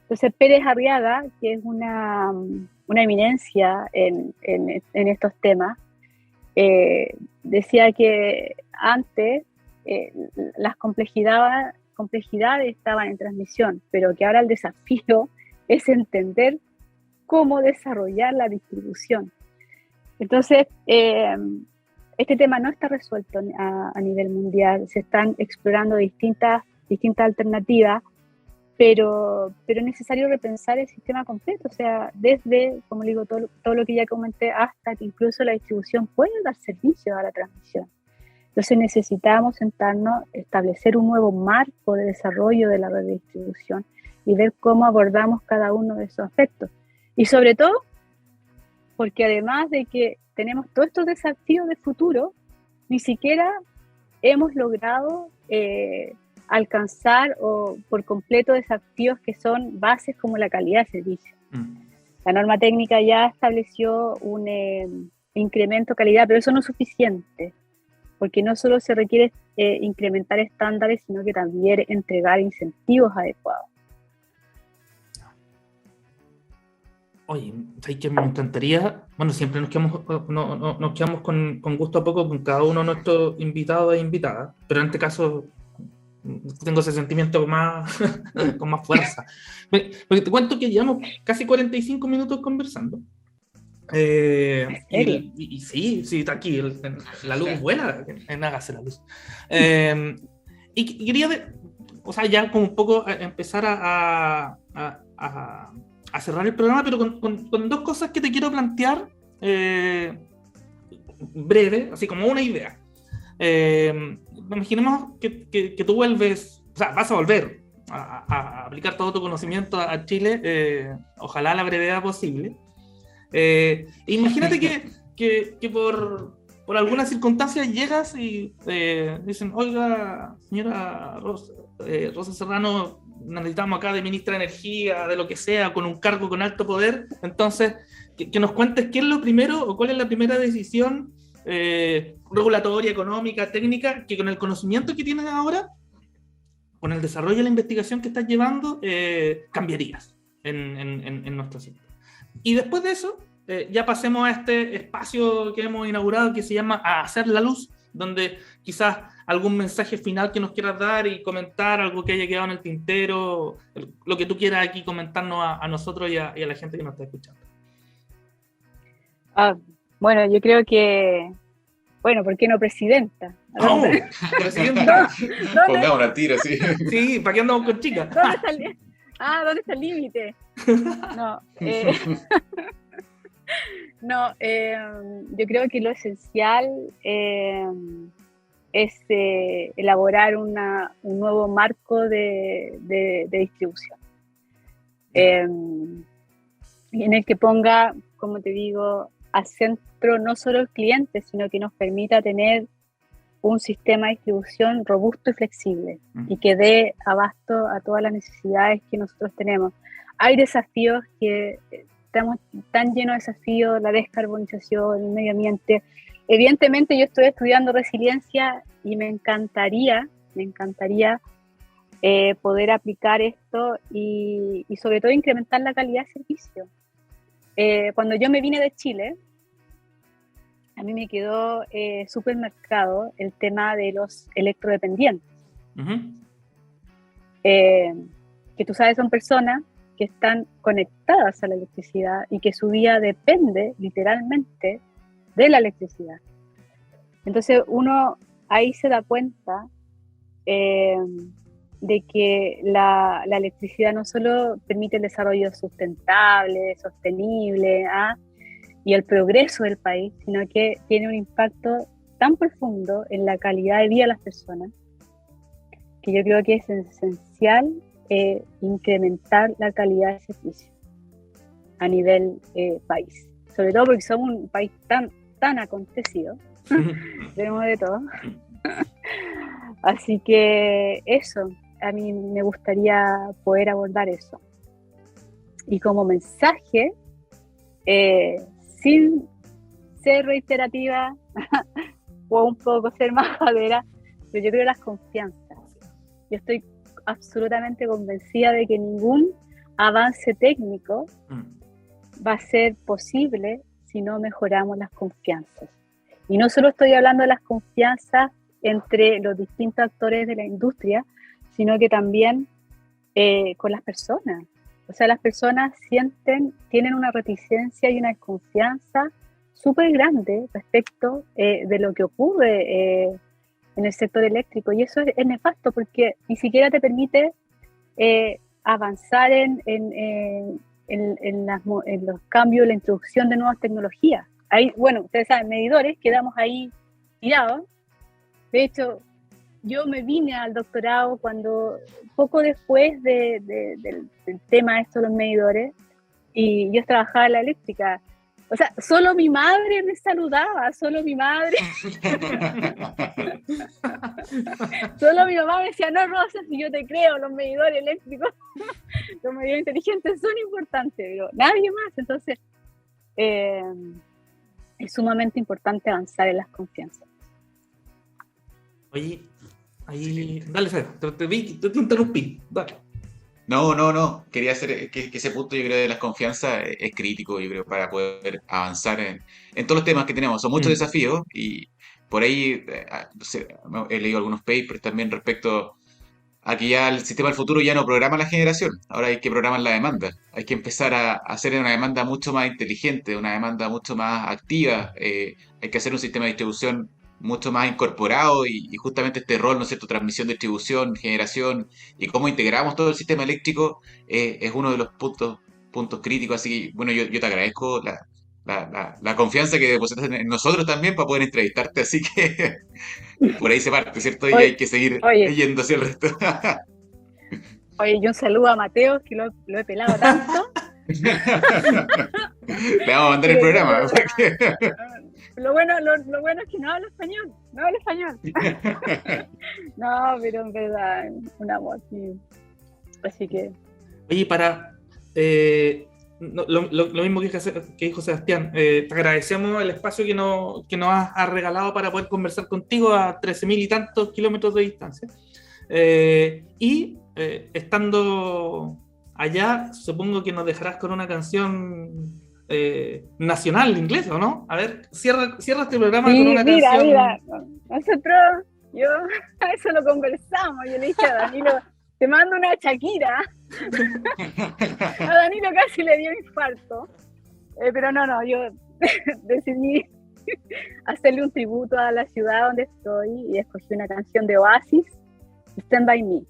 Entonces Pérez Arriaga, que es una eminencia en estos temas, decía que antes las complejidades estaban en transmisión, pero que ahora el desafío es entender cómo desarrollar la distribución. Entonces, este tema no está resuelto a nivel mundial, se están explorando distintas alternativas, pero es necesario repensar el sistema completo, o sea, desde, como digo, todo lo que ya comenté, hasta que incluso la distribución puede dar servicio a la transmisión. Entonces necesitamos sentarnos, establecer un nuevo marco de desarrollo de la red de distribución y ver cómo abordamos cada uno de esos aspectos. Y sobre todo, porque además de que tenemos todos estos desafíos de futuro, ni siquiera hemos logrado alcanzar por completo desafíos que son bases como la calidad de servicio. La norma técnica ya estableció un incremento de calidad, pero eso no es suficiente, porque no solo se requiere incrementar estándares, sino que también entregar incentivos adecuados. Oye, ¿sabes qué? Me encantaría, bueno, siempre nos quedamos con gusto a poco con cada uno de nuestros invitados e invitadas, pero en este caso tengo ese sentimiento con más fuerza. Porque te cuento que llevamos casi 45 minutos conversando ¿En serio? Y sí, sí, está aquí, la luz vuela, Hágase la Luz. Y quería, o sea, ya como un poco empezar a cerrar el programa, pero con dos cosas que te quiero plantear breve, así como una idea. Imaginemos que tú vuelves, o sea, vas a volver a aplicar todo tu conocimiento a Chile, ojalá a la brevedad posible. Imagínate que por alguna circunstancia llegas y dicen, oiga, señora Rosa Serrano, necesitamos acá de ministra de Energía, de lo que sea, con un cargo con alto poder. Entonces, que nos cuentes qué es lo primero o cuál es la primera decisión regulatoria, económica, técnica, que con el conocimiento que tienes ahora, con el desarrollo de la investigación que estás llevando, cambiarías en nuestro sector. Y después de eso, ya pasemos a este espacio que hemos inaugurado que se llama Hacer la Luz, donde quizás algún mensaje final que nos quieras dar y comentar, algo que haya quedado en el tintero, lo que tú quieras aquí comentarnos a nosotros y a la gente que nos está escuchando. Bueno, yo creo que, bueno, ¿por qué no presidenta? ¡Oh! Presidenta. Pongámonos al tiro, sí. Sí, ¿para qué andamos con chicas? ¿Dónde está el límite? No, no, yo creo que lo esencial es elaborar un nuevo marco de distribución, en el que ponga, como te digo, al centro no solo el cliente, sino que nos permita tener un sistema de distribución robusto y flexible y que dé abasto a todas las necesidades que nosotros tenemos. Hay desafíos que estamos tan llenos de desafíos, la descarbonización, el medio ambiente. Evidentemente yo estoy estudiando resiliencia y me encantaría poder aplicar esto y sobre todo incrementar la calidad de servicio. Cuando yo me vine de Chile, a mí me quedó súper marcado el tema de los electrodependientes. Uh-huh. Que tú sabes, son personas que están conectadas a la electricidad y que su vida depende literalmente de la electricidad. Entonces uno ahí se da cuenta de que la electricidad no solo permite el desarrollo sustentable, sostenible, y el progreso del país, sino que tiene un impacto tan profundo en la calidad de vida de las personas, que yo creo que es esencial incrementar la calidad de servicio a nivel país, sobre todo porque somos un país tan acontecido, tenemos de todo. Así que eso, a mí me gustaría poder abordar eso. Y como mensaje, sin ser reiterativa o un poco ser majadera, pero yo creo las confianzas. Yo estoy absolutamente convencida de que ningún avance técnico va a ser posible si no mejoramos las confianzas. Y no solo estoy hablando de las confianzas entre los distintos actores de la industria, sino que también con las personas. O sea, las personas tienen una reticencia y una desconfianza súper grande respecto de lo que ocurre en el sector eléctrico. Y eso es nefasto porque ni siquiera te permite avanzar en los cambios, la introducción de nuevas tecnologías. Ahí, bueno, ustedes saben, medidores, quedamos ahí tirados. De hecho, yo me vine al doctorado cuando, poco después del tema esto de los medidores, y yo trabajaba en la eléctrica. O sea, solo mi madre me saludaba, solo mi madre. Solo mi mamá me decía, no, Rosa, si yo te creo, los medidores eléctricos, los medidores inteligentes son importantes, pero nadie más. Entonces, es sumamente importante avanzar en las confianzas. Oye, ahí, dale, Fer, te interrumpí, dale. No. Quería hacer que ese punto, yo creo, de las confianzas es crítico, yo creo, para poder avanzar en todos los temas que tenemos. Son muchos desafíos y por ahí no sé, he leído algunos papers también respecto Aquí ya el sistema del futuro ya no programa la generación, ahora hay que programar la demanda. Hay que empezar a hacer una demanda mucho más inteligente, una demanda mucho más activa. Hay que hacer un sistema de distribución mucho más incorporado y justamente este rol, ¿no es cierto?, transmisión, distribución, generación y cómo integramos todo el sistema eléctrico es uno de los puntos críticos. Así que, bueno, yo te agradezco la confianza que depositas en nosotros también para poder entrevistarte, así que por ahí se parte, ¿cierto? Y hay Oye, que seguir oye, yendo hacia el resto. oye, y un saludo a Mateo, que lo he pelado tanto. Le vamos a mandar el que- programa. lo bueno es que no habla español, no habla español. No, pero en verdad, un amor, sí. Así que, Oye, lo mismo que dijo Sebastián, te agradecemos el espacio que nos has regalado para poder conversar contigo a 13.000 y tantos kilómetros de distancia. Estando allá, supongo que nos dejarás con una canción nacional inglesa, ¿o no? A ver, cierra este programa con sí, una mira, canción. mira, nosotros, eso lo conversamos, yo le dije a Danilo, te mando una Shakira. A Danilo casi le dio infarto, pero no, yo decidí hacerle un tributo a la ciudad donde estoy y escogí una canción de Oasis, Stand By Me.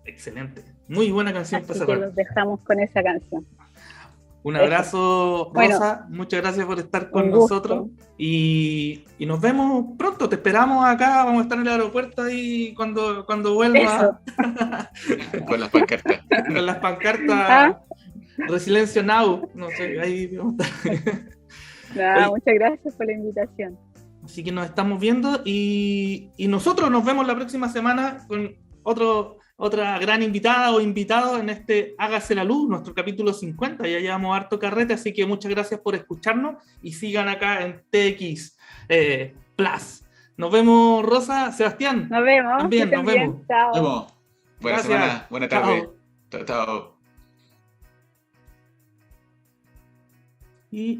Excelente, muy buena canción Así para que cerrar. los dejamos con esa canción. Un abrazo, Bueno, Rosa. Muchas gracias por estar con un gusto. nosotros. Y nos vemos pronto. Te esperamos acá. Vamos a estar en el aeropuerto ahí cuando vuelva Con las pancartas. con las pancartas Ah. Resiliencia Now. No sé, ahí vamos a estar. Oye, Muchas gracias por la invitación. así que nos estamos viendo y nosotros nos vemos la próxima semana con otra gran invitada o invitado en este Hágase la Luz, nuestro capítulo 50. Ya llevamos harto carrete, así que muchas gracias por escucharnos y sigan acá en TX Plus. Nos vemos, Rosa, Sebastián. Nos vemos. También, que estén nos bien. vemos. Chao. Nos vemos. Buena Gracias. semana, buena tarde. Chao. Chao, chao. Y